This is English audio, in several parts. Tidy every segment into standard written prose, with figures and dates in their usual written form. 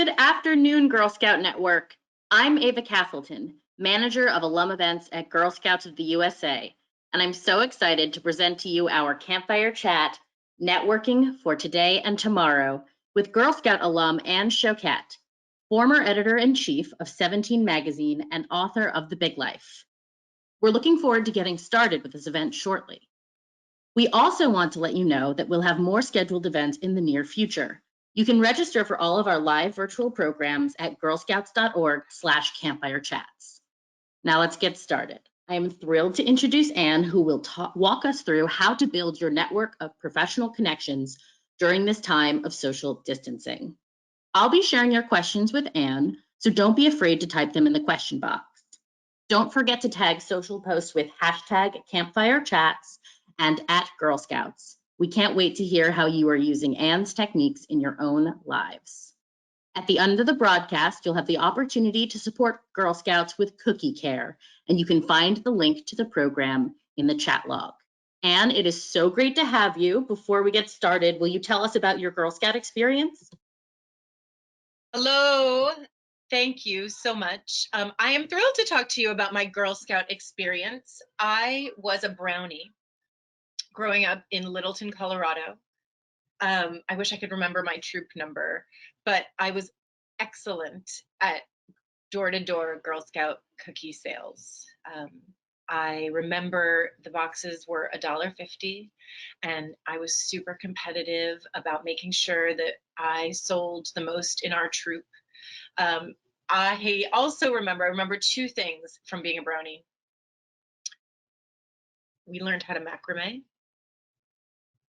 Good afternoon, Girl Scout Network. I'm Ava Castleton, Manager of Alum Events at Girl Scouts of the USA, and I'm so excited to present to you our Campfire Chat, Networking for Today and Tomorrow, with Girl Scout alum Anne Shoket, former editor-in-chief of 17 magazine and author of The Big Life. We're looking forward to getting started with this event shortly. We also want to let you know that we'll have more scheduled events in the near future. You can register for all of our live virtual programs at girlscouts.org/campfirechats. Now let's get started. I am thrilled to introduce Anne, who will walk us through how to build your network of professional connections during this time of social distancing. I'll be sharing your questions with Anne, so don't be afraid to type them in the question box. Don't forget to tag social posts with #CampfireChats and @GirlScouts. We can't wait to hear how you are using Anne's techniques in your own lives. At the end of the broadcast, you'll have the opportunity to support Girl Scouts with cookie care, and you can find the link to the program in the chat log. Anne, it is so great to have you. Before we get started, will you tell us about your Girl Scout experience? Hello, thank you so much. I am thrilled to talk to you about my Girl Scout experience. I was a brownie growing up in Littleton, Colorado. I wish I could remember my troop number, but I was excellent at door-to-door Girl Scout cookie sales. I remember the boxes were $1.50, and I was super competitive about making sure that I sold the most in our troop. I also remember two things from being a brownie. We learned how to macrame,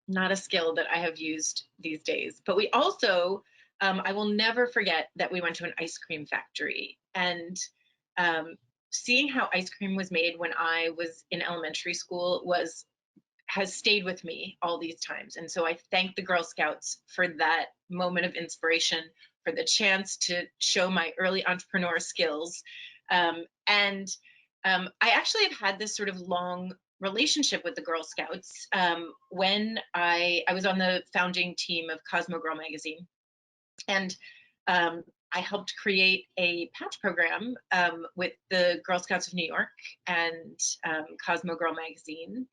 not a skill that I have used these days, but we also, I will never forget that we went to an ice cream factory, and seeing how ice cream was made when I was in elementary school has stayed with me all these times. And so I thank the Girl Scouts for that moment of inspiration, for the chance to show my early entrepreneur skills. I actually have had this sort of long relationship with the Girl Scouts. When I was on the founding team of Cosmo Girl magazine, and I helped create a patch program with the Girl Scouts of New York and Cosmo Girl magazine.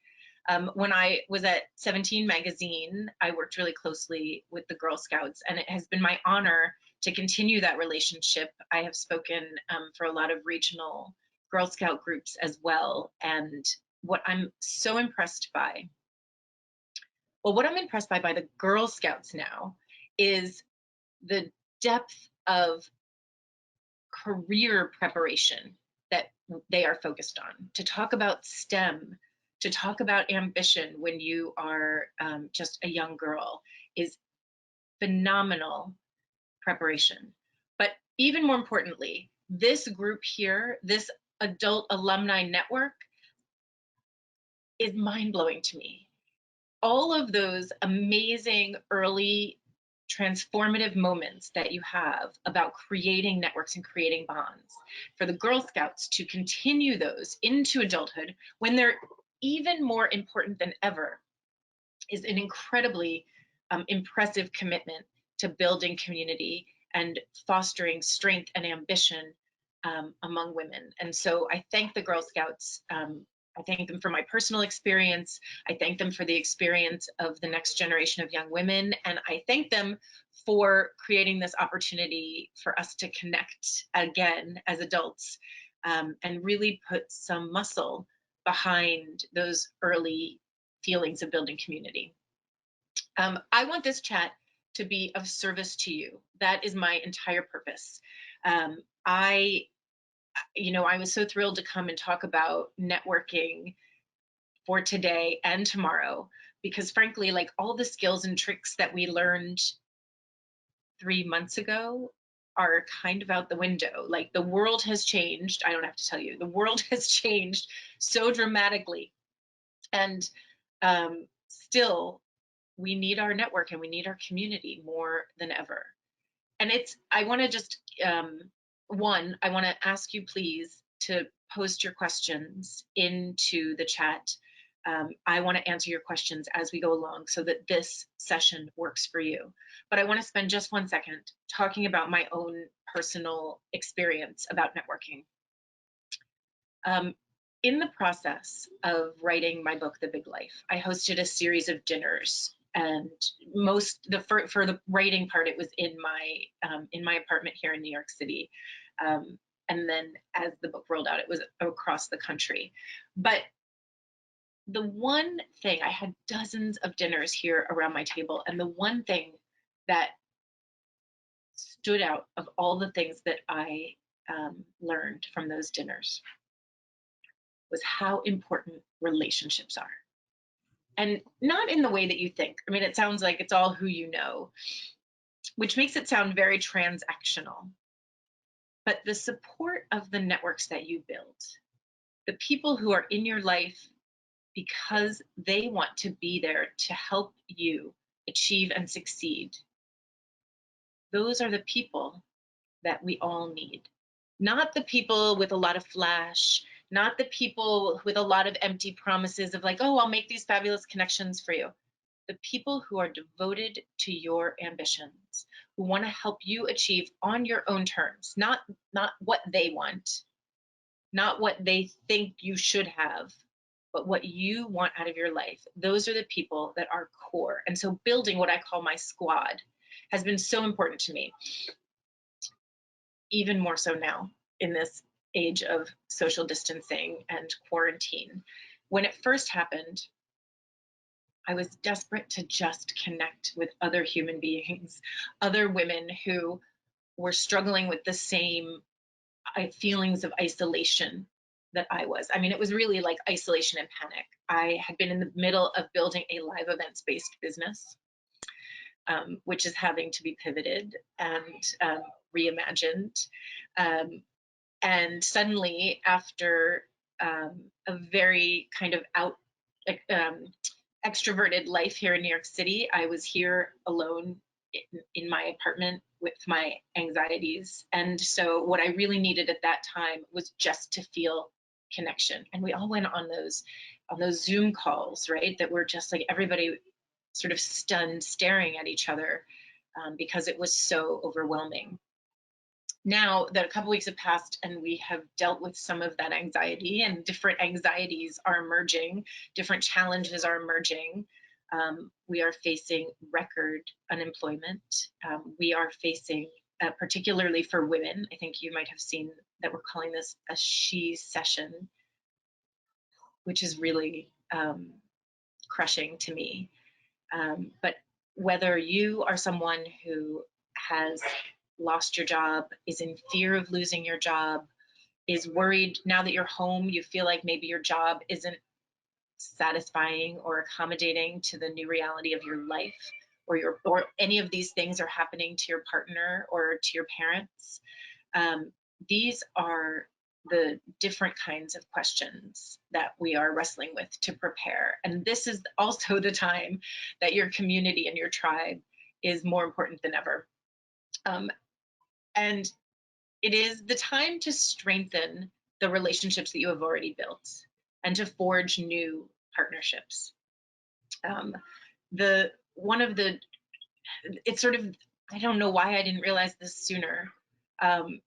When I was at 17 magazine, I worked really closely with the Girl Scouts, and it has been my honor to continue that relationship. I have spoken for a lot of regional Girl Scout groups as well. And what I'm so impressed by, what I'm impressed by the Girl Scouts now is the depth of career preparation that they are focused on. To talk about STEM, to talk about ambition when you are just a young girl is phenomenal preparation. But even more importantly, this group here, this adult alumni network, is mind-blowing to me. All of those amazing early transformative moments that you have about creating networks and creating bonds, for the Girl Scouts to continue those into adulthood when they're even more important than ever, is an incredibly impressive commitment to building community and fostering strength and ambition among women. And so I thank the Girl Scouts. I thank them for my personal experience. I thank them for the experience of the next generation of young women. And I thank them for creating this opportunity for us to connect again as adults and really put some muscle behind those early feelings of building community. I want this chat to be of service to you. That is my entire purpose. I was so thrilled to come and talk about networking for today and tomorrow, because frankly, like, all the skills and tricks that we learned 3 months ago are kind of out the window. Like, the world has changed. I don't have to tell you, the world has changed so dramatically. And still, we need our network and we need our community more than ever. And I want to just, I want to ask you please to post your questions into the chat. I want to answer your questions as we go along so that this session works for you. But I want to spend just 1 second talking about my own personal experience about networking. In the process of writing my book, The Big Life, I hosted a series of dinners, and for the writing part, it was in my apartment here in New York City. And then as the book rolled out, it was across the country. But the one thing, I had dozens of dinners here around my table, and the one thing that stood out of all the things that I learned from those dinners was how important relationships are. And not in the way that you think. I mean, it sounds like it's all who you know, which makes it sound very transactional. But the support of the networks that you build, the people who are in your life because they want to be there to help you achieve and succeed, those are the people that we all need. Not the people with a lot of flash, not the people with a lot of empty promises of like, oh, I'll make these fabulous connections for you. The people who are devoted to your ambitions, who want to help you achieve on your own terms, not what they want, not what they think you should have, but what you want out of your life. Those are the people that are core. And so building what I call my squad has been so important to me, even more so now in this age of social distancing and quarantine. When it first happened, I was desperate to just connect with other human beings, other women who were struggling with the same feelings of isolation that I was. I mean, it was really like isolation and panic. I had been in the middle of building a live events-based business, which is having to be pivoted and reimagined. And suddenly, after a very kind of extroverted life here in New York City, I was here alone in my apartment with my anxieties. And so what I really needed at that time was just to feel connection. And we all went on those Zoom calls, right? That were just like everybody sort of stunned, staring at each other because it was so overwhelming. Now that a couple weeks have passed and we have dealt with some of that anxiety, and different anxieties are emerging, different challenges are emerging. We are facing record unemployment. We are facing, particularly for women, I think you might have seen that we're calling this a she session, which is really crushing to me. But whether you are someone who has lost your job, is in fear of losing your job, is worried now that you're home, you feel like maybe your job isn't satisfying or accommodating to the new reality of your life, or any of these things are happening to your partner or to your parents. These are the different kinds of questions that we are wrestling with to prepare. And this is also the time that your community and your tribe is more important than ever. And it is the time to strengthen the relationships that you have already built and to forge new partnerships. It's sort of, I don't know why I didn't realize this sooner or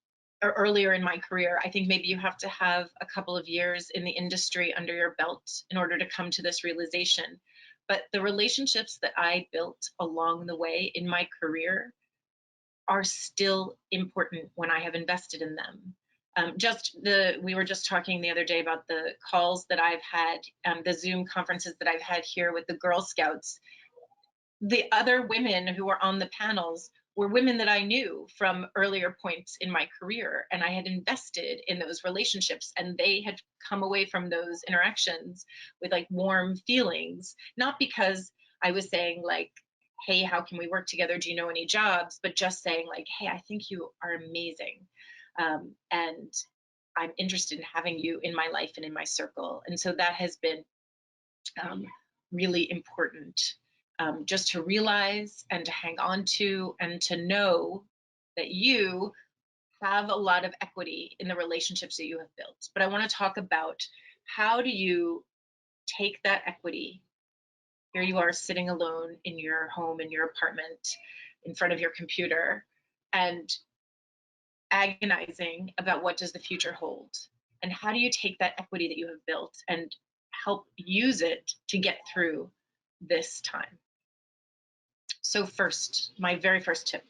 earlier in my career. I think maybe you have to have a couple of years in the industry under your belt in order to come to this realization. But the relationships that I built along the way in my career are still important when I have invested in them. We were just talking the other day about the calls that I've had, the Zoom conferences that I've had here with the Girl Scouts. The other women who were on the panels were women that I knew from earlier points in my career, and I had invested in those relationships, and they had come away from those interactions with like warm feelings, not because I was saying like, hey, how can we work together? Do you know any jobs? But just saying like, hey, I think you are amazing. And I'm interested in having you in my life and in my circle. And so that has been really important, just to realize and to hang on to, and to know that you have a lot of equity in the relationships that you have built. But I want to talk about how do you take that equity. Here you are sitting alone in your home, in your apartment, in front of your computer, and agonizing about what does the future hold, and how do you take that equity that you have built and help use it to get through this time. So first, my very first tip,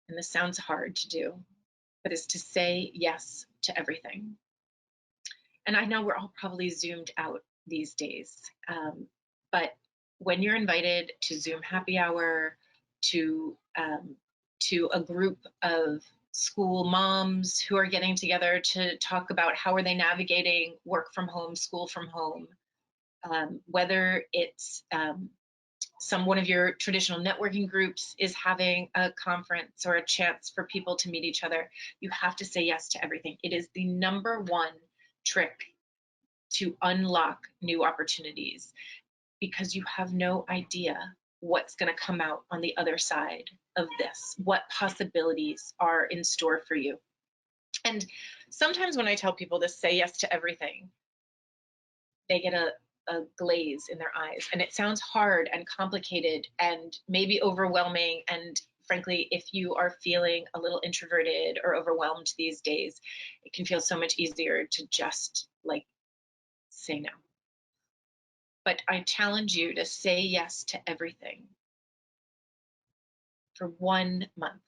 and this sounds hard to do, but is to say yes to everything. And I know we're all probably zoomed out these days, but when you're invited to Zoom happy hour, to a group of school moms who are getting together to talk about how are they navigating work from home, school from home, whether it's one of your traditional networking groups is having a conference or a chance for people to meet each other, you have to say yes to everything. It is the number one trick to unlock new opportunities, because you have no idea what's going to come out on the other side of this, what possibilities are in store for you. And sometimes when I tell people to say yes to everything, they get a glaze in their eyes, and it sounds hard and complicated and maybe overwhelming. And frankly, if you are feeling a little introverted or overwhelmed these days, it can feel so much easier to just like say no. But I challenge you to say yes to everything for 1 month.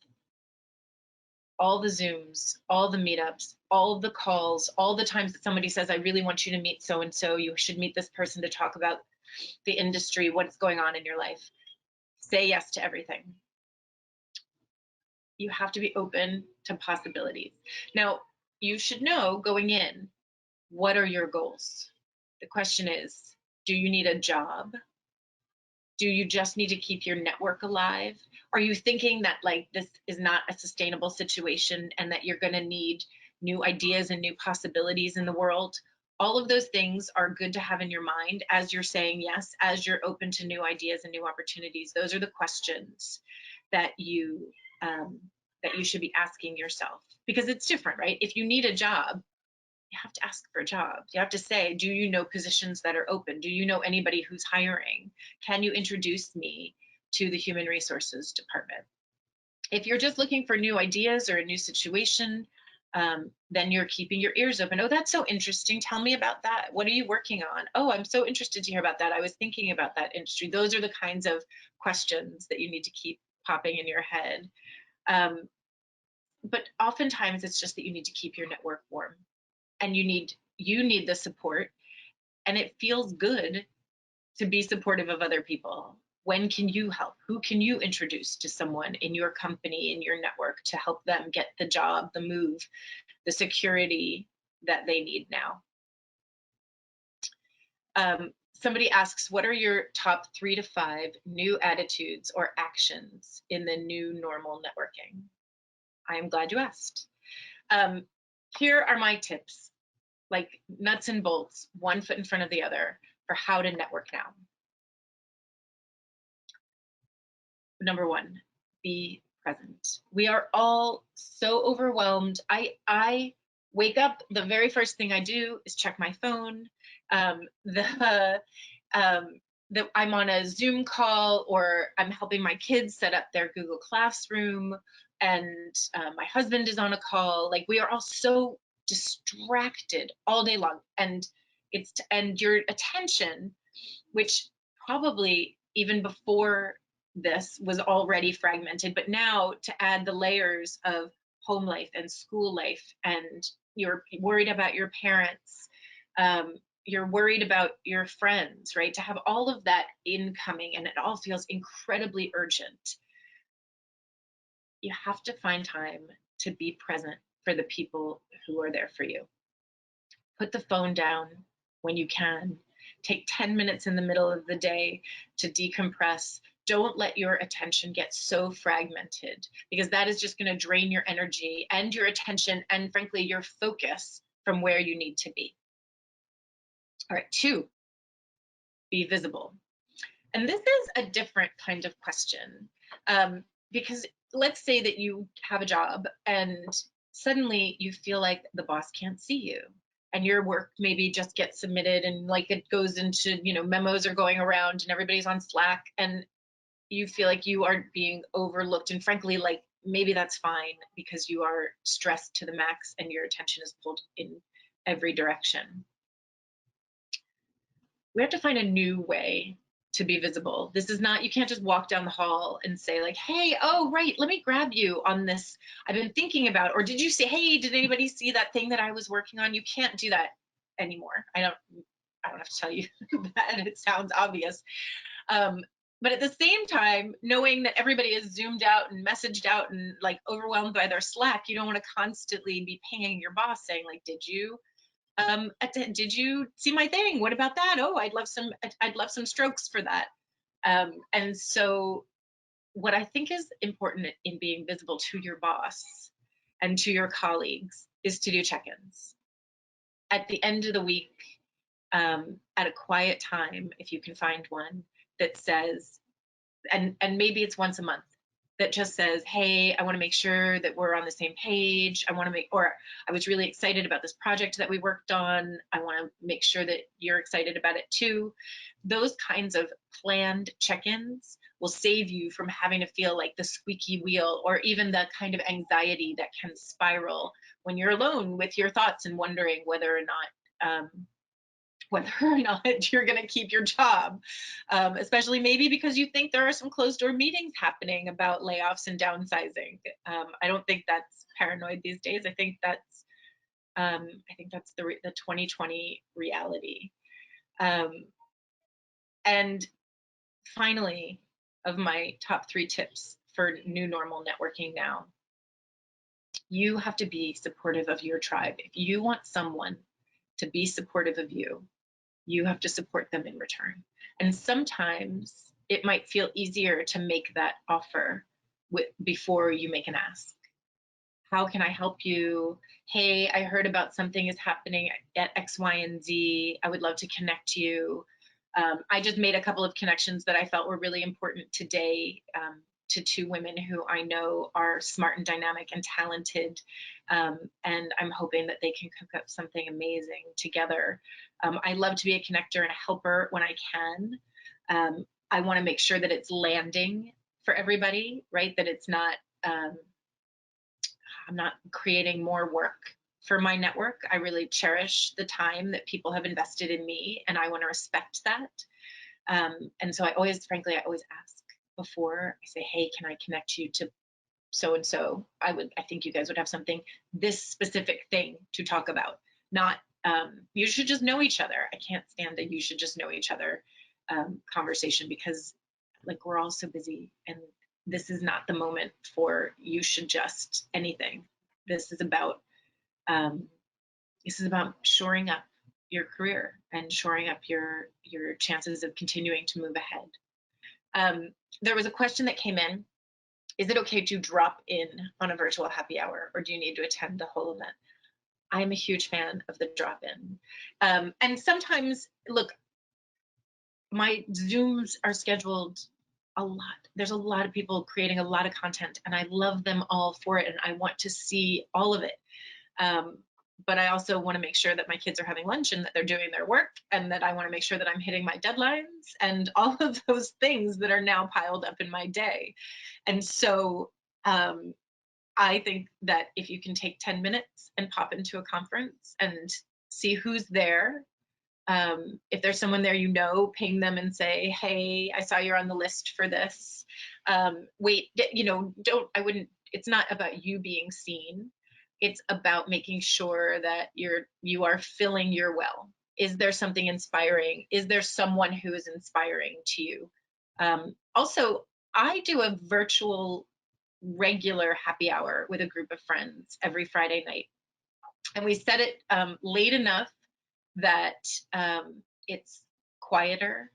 All the Zooms, all the meetups, all the calls, all the times that somebody says, I really want you to meet so-and-so, you should meet this person to talk about the industry, what's going on in your life. Say yes to everything. You have to be open to possibilities. Now, you should know going in, what are your goals? The question is, do you need a job? Do you just need to keep your network alive? Are you thinking that like this is not a sustainable situation and that you're going to need new ideas and new possibilities in the world? All of those things are good to have in your mind as you're saying yes, as you're open to new ideas and new opportunities. Those are the questions that you should be asking yourself, because it's different, right? If you need a job, you have to ask for a job. You have to say, do you know positions that are open? Do you know anybody who's hiring? Can you introduce me to the human resources department? If you're just looking for new ideas or a new situation, then you're keeping your ears open. Oh, that's so interesting. Tell me about that. What are you working on? Oh, I'm so interested to hear about that. I was thinking about that industry. Those are the kinds of questions that you need to keep popping in your head. But oftentimes it's just that you need to keep your network warm, and you need the support, and it feels good to be supportive of other people. When can you help? Who can you introduce to someone in your company, in your network, to help them get the job, the move, the security that they need now? Somebody asks, what are your top 3 to 5 new attitudes or actions in the new normal networking? I am glad you asked. Here are my tips, like nuts and bolts, one foot in front of the other, for how to network now. Number 1, be present. We are all so overwhelmed. I wake up, the very first thing I do is check my phone. I'm on a Zoom call, or I'm helping my kids set up their Google Classroom, and my husband is on a call. Like, we are all so distracted all day long, and your attention, which probably even before this was already fragmented, but now to add the layers of home life and school life, and you're worried about your parents, you're worried about your friends, right? To have all of that incoming, and it all feels incredibly urgent. You have to find time to be present for the people who are there for you. Put the phone down when you can. Take 10 minutes in the middle of the day to decompress. Don't let your attention get so fragmented, because that is just going to drain your energy and your attention and, frankly, your focus from where you need to be. All right, 2, be visible. And this is a different kind of question, because let's say that you have a job and suddenly you feel like the boss can't see you. and your work maybe just gets submitted and like it goes into, memos are going around and everybody's on Slack, and you feel like you are being overlooked. And frankly, like maybe that's fine because you are stressed to the max and your attention is pulled in every direction. We have to find a new way to be visible. This is not, you can't just walk down the hall and say like, hey, oh, right, let me grab you on this. I've been thinking about, or did you say, hey, did anybody see that thing that I was working on? You can't do that anymore. I don't have to tell you that, it sounds obvious. But at the same time, knowing that everybody is zoomed out and messaged out and like overwhelmed by their Slack, you don't want to constantly be pinging your boss saying like, did you see my thing? What about that? Oh, I'd love some strokes for that. And so what I think is important in being visible to your boss and to your colleagues is to do check-ins at the end of the week, at a quiet time, if you can find one that says, and maybe it's once a month, that just says, hey, I want to make sure that we're on the same page. Or I was really excited about this project that we worked on. I want to make sure that you're excited about it too. Those kinds of planned check-ins will save you from having to feel like the squeaky wheel, or even the kind of anxiety that can spiral when you're alone with your thoughts and wondering whether or not you're going to keep your job, especially maybe because you think there are some closed door meetings happening about layoffs and downsizing. I don't think that's paranoid these days. I think that's the 2020 reality. And finally, of my top 3 tips for new normal networking now, you have to be supportive of your tribe. If you want someone to be supportive of you, you have to support them in return. And sometimes it might feel easier to make that offer before you make an ask. How can I help you? Hey, I heard about something is happening at X, Y, and Z. I would love to connect you. I just made a couple of connections that I felt were really important today, to 2 women who I know are smart and dynamic and talented. And I'm hoping that they can cook up something amazing together. I love to be a connector and a helper when I can. I want to make sure that it's landing for everybody, right? That it's not, I'm not creating more work for my network. I really cherish the time that people have invested in me, and I want to respect that. And so I always ask before I say, hey, can I connect you to so-and-so? I think you guys would have something, this specific thing to talk about, not you should just know each other. I can't stand a you should just know each other conversation, because like we're all so busy, and this is not the moment for you should just anything. This is about shoring up your career and shoring up your chances of continuing to move ahead. There was a question that came in. Is it okay to drop in on a virtual happy hour, or do you need to attend the whole event? I'm a huge fan of the drop-in. And sometimes, look, my Zooms are scheduled a lot. There's a lot of people creating a lot of content, and I love them all for it, and I want to see all of it. But I also want to make sure that my kids are having lunch and that they're doing their work, and that I want to make sure that I'm hitting my deadlines and all of those things that are now piled up in my day. And so I think that if you can take 10 minutes and pop into a conference and see who's there, if there's someone there, ping them and say, hey, I saw you're on the list for this. It's not about you being seen. It's about making sure that you are filling your well. Is there something inspiring? Is there someone who is inspiring to you? Also, I do a virtual regular happy hour with a group of friends every Friday night. And we set it late enough that it's quieter,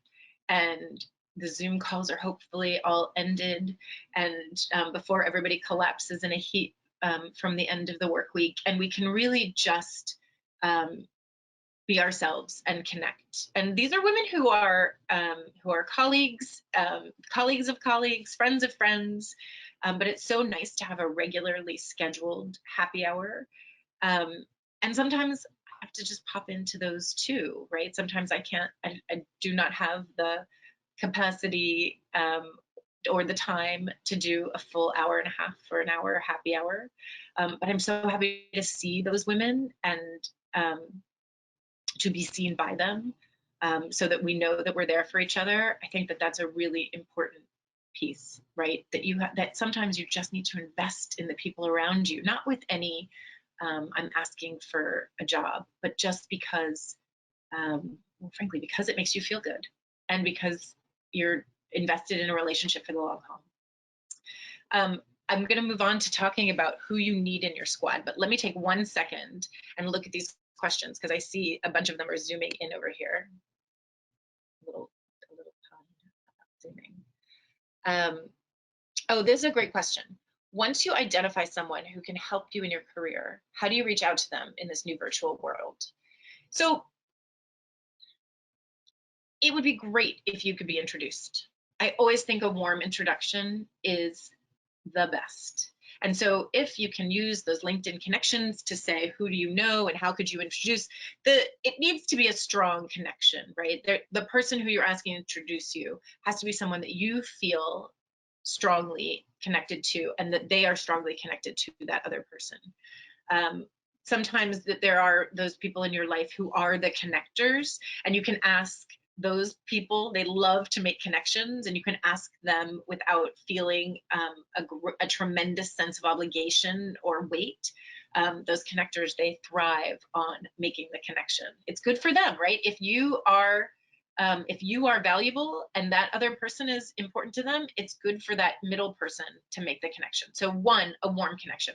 and the Zoom calls are hopefully all ended, and before everybody collapses in a heap from the end of the work week, and we can really just be ourselves and connect. And these are women who are colleagues, colleagues of colleagues, friends of friends, but it's so nice to have a regularly scheduled happy hour. And sometimes have to just pop into those too, right? Sometimes I can't, I do not have the capacity or the time to do a full hour and a half or an hour happy hour. But I'm so happy to see those women and to be seen by them, so that we know that we're there for each other. I think that that's a really important piece, right? That that sometimes you just need to invest in the people around you, not with any I'm asking for a job, but just because, well, frankly, because it makes you feel good and because you're invested in a relationship for the long haul. I'm going to move on to talking about who you need in your squad, but let me take 1 second and look at these questions because I see a bunch of them are zooming in over here. A little pun about zooming. Oh, this is a great question. Once you identify someone who can help you in your career, how do you reach out to them in this new virtual world? So it would be great if you could be introduced. I always think a warm introduction is the best. And so if you can use those LinkedIn connections to say, who do you know and how could you introduce, it needs to be a strong connection, right? The person who you're asking to introduce you has to be someone that you feel strongly connected to and that they are strongly connected to that other person. Sometimes that there are those people in your life who are the connectors, and you can ask those people, they love to make connections, and you can ask them without feeling a tremendous sense of obligation or weight. Those connectors, they thrive on making the connection. It's good for them, right? If you are valuable and that other person is important to them, it's good for that middle person to make the connection. So one, a warm connection.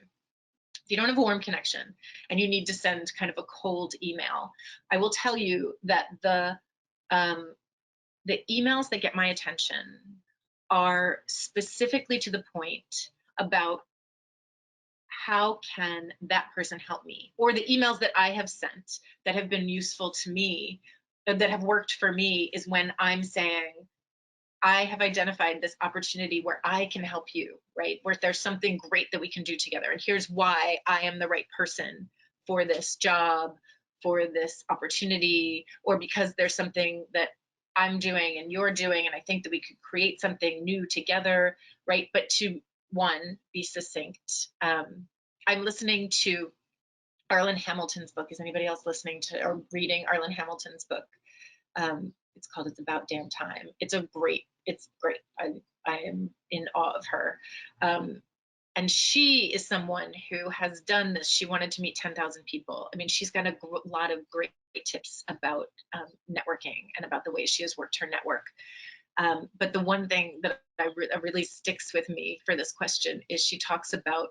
If you don't have a warm connection and you need to send kind of a cold email, I will tell you that the emails that get my attention are specifically to the point about how can that person help me, or the emails that I have sent that have been useful to me, that have worked for me, is when I'm saying, I have identified this opportunity where I can help you, right? Where there's something great that we can do together. And here's why I am the right person for this job, for this opportunity, or because there's something that I'm doing and you're doing, and I think that we could create something new together, right? But to, one, be succinct. I'm listening to Arlen Hamilton's book. Is anybody else listening to or reading Arlen Hamilton's book? It's called It's About Damn Time. It's great. I am in awe of her. And she is someone who has done this. She wanted to meet 10,000 people. I mean, she's got a lot of great tips about networking and about the way she has worked her network. But the one thing that really sticks with me for this question is she talks about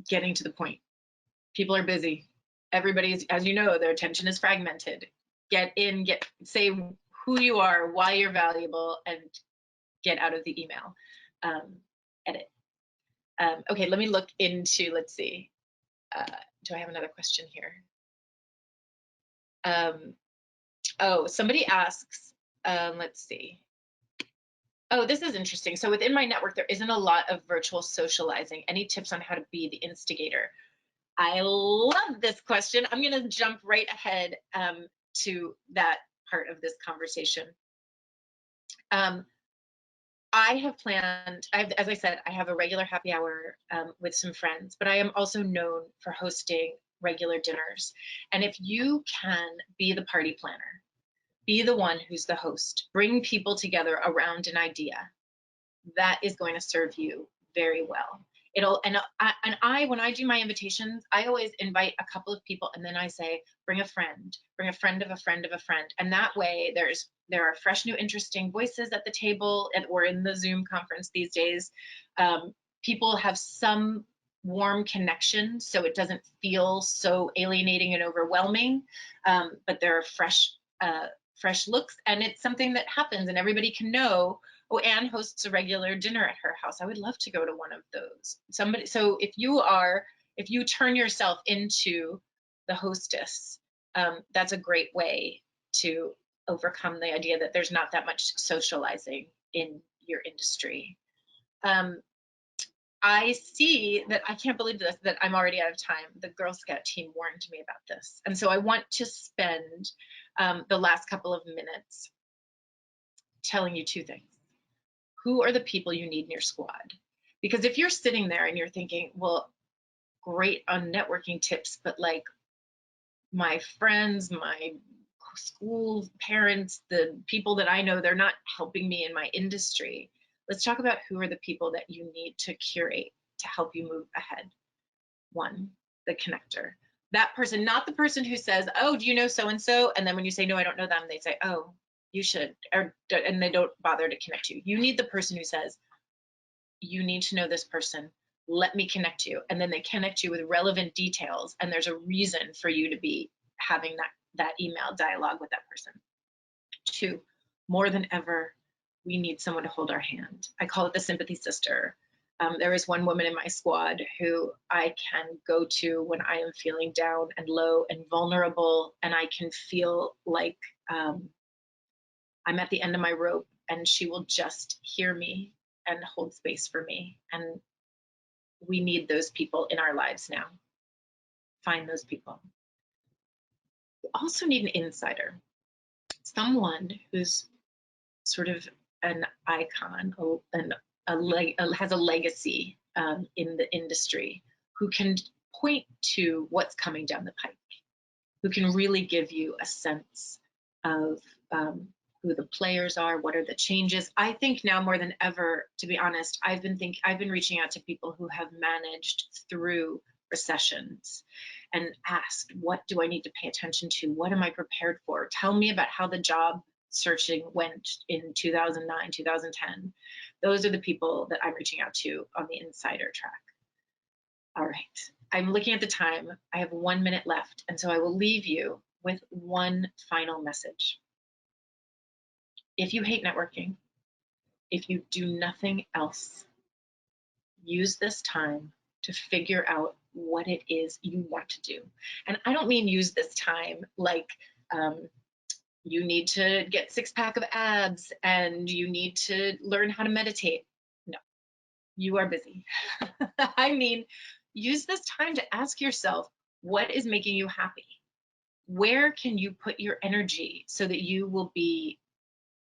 getting to the point. People are busy. Everybody's, as you know, their attention is fragmented. Say who you are, why you're valuable, and get out of the email. Edit. Okay, let me look into, let's see. Do I have another question here? Oh, somebody asks, let's see. Oh, this is interesting. So within my network, there isn't a lot of virtual socializing. Any tips on how to be the instigator? I love this question. I'm going to jump right ahead to that part of this conversation. I have planned, as I said, I have a regular happy hour with some friends, but I am also known for hosting regular dinners. And if you can be the party planner, be the one who's the host, bring people together around an idea, that is going to serve you very well. When I do my invitations, I always invite a couple of people, and then I say, bring a friend of a friend of a friend. And that way there are fresh, new, interesting voices at the table, or in the Zoom conference these days. People have some warm connection, so it doesn't feel so alienating and overwhelming, but there are fresh looks, and it's something that happens, and everybody can know, oh, Anne hosts a regular dinner at her house. I would love to go to one of those. So if you turn yourself into the hostess, that's a great way to overcome the idea that there's not that much socializing in your industry. I see that I can't believe this, that I'm already out of time. The Girl Scout team warned me about this. And so I want to spend the last couple of minutes telling you two things. Who are the people you need in your squad? Because if you're sitting there and you're thinking, well, great on networking tips, but like my friends, my school parents, the people that I know, they're not helping me in my industry. Let's talk about who are the people that you need to curate to help you move ahead. One, the connector. That person, not the person who says, oh, do you know so-and-so? And then when you say, no, I don't know them, they say, oh, you should, and they don't bother to connect you. You need the person who says, you need to know this person. Let me connect you. And then they connect you with relevant details. And there's a reason for you to be having that email dialogue with that person. Two, more than ever, we need someone to hold our hand. I call it the sympathy sister. There is one woman in my squad who I can go to when I am feeling down and low and vulnerable, and I can feel like I'm at the end of my rope, and she will just hear me and hold space for me. And we need those people in our lives now. Find those people. We also need an insider, someone who's sort of an icon and has a legacy in the industry, who can point to what's coming down the pike, who can really give you a sense of who the players are, what are the changes. I think now more than ever, to be honest, I've been reaching out to people who have managed through recessions and asked, what do I need to pay attention to? What am I prepared for? Tell me about how the job searching went in 2009, 2010. Those are the people that I'm reaching out to on the insider track. All right, I'm looking at the time. I have 1 minute left, and so I will leave you with one final message. If you hate networking, if you do nothing else, use this time to figure out what it is you want to do. And I don't mean use this time like you need to get 6-pack of abs and you need to learn how to meditate. No, you are busy. I mean, use this time to ask yourself, what is making you happy? Where can you put your energy so that you will be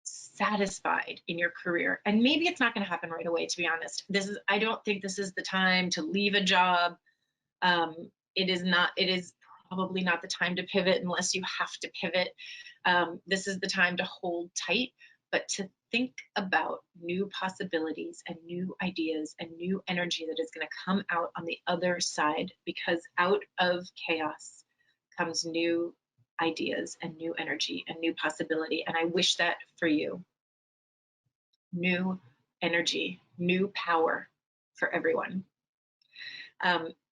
satisfied in your career? And maybe it's not going to happen right away, to be honest. I don't think this is the time to leave a job. It is probably not the time to pivot unless you have to pivot. This is the time to hold tight, but to think about new possibilities and new ideas and new energy that is going to come out on the other side, because out of chaos comes new ideas and new energy and new possibility. And I wish that for you. New energy, new power for everyone.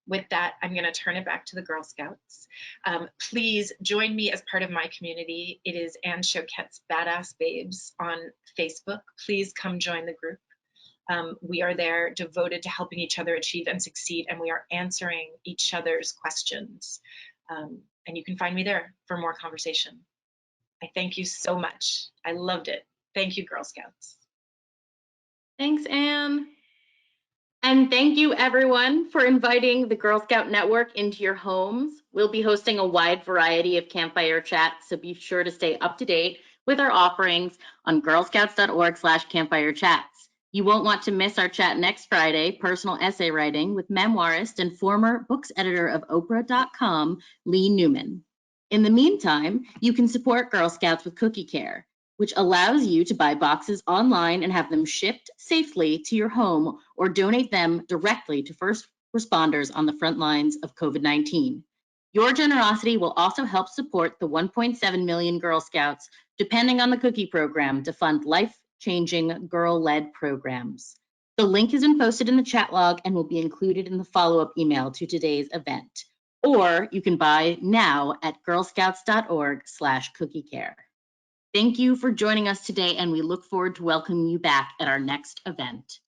With that, I'm going to turn it back to the Girl Scouts. Please join me as part of my community. It is Anne Shoket's Badass Babes on Facebook. Please come join the group. We are there devoted to helping each other achieve and succeed, and we are answering each other's questions. And you can find me there for more conversation. I thank you so much. I loved it. Thank you, Girl Scouts. Thanks, Anne. And thank you, everyone, for inviting the Girl Scout Network into your homes. We'll be hosting a wide variety of campfire chats, so be sure to stay up to date with our offerings on girlscouts.org/campfire chats. You won't want to miss our chat next Friday, personal essay writing with memoirist and former books editor of Oprah.com, Lee Newman. In the meantime, you can support Girl Scouts with Cookie Care, which allows you to buy boxes online and have them shipped safely to your home, or donate them directly to first responders on the front lines of COVID-19. Your generosity will also help support the 1.7 million Girl Scouts depending on the cookie program to fund life-changing girl-led programs. The link has been posted in the chat log and will be included in the follow-up email to today's event. Or you can buy now at girlscouts.org/cookiecare. Thank you for joining us today, and we look forward to welcoming you back at our next event.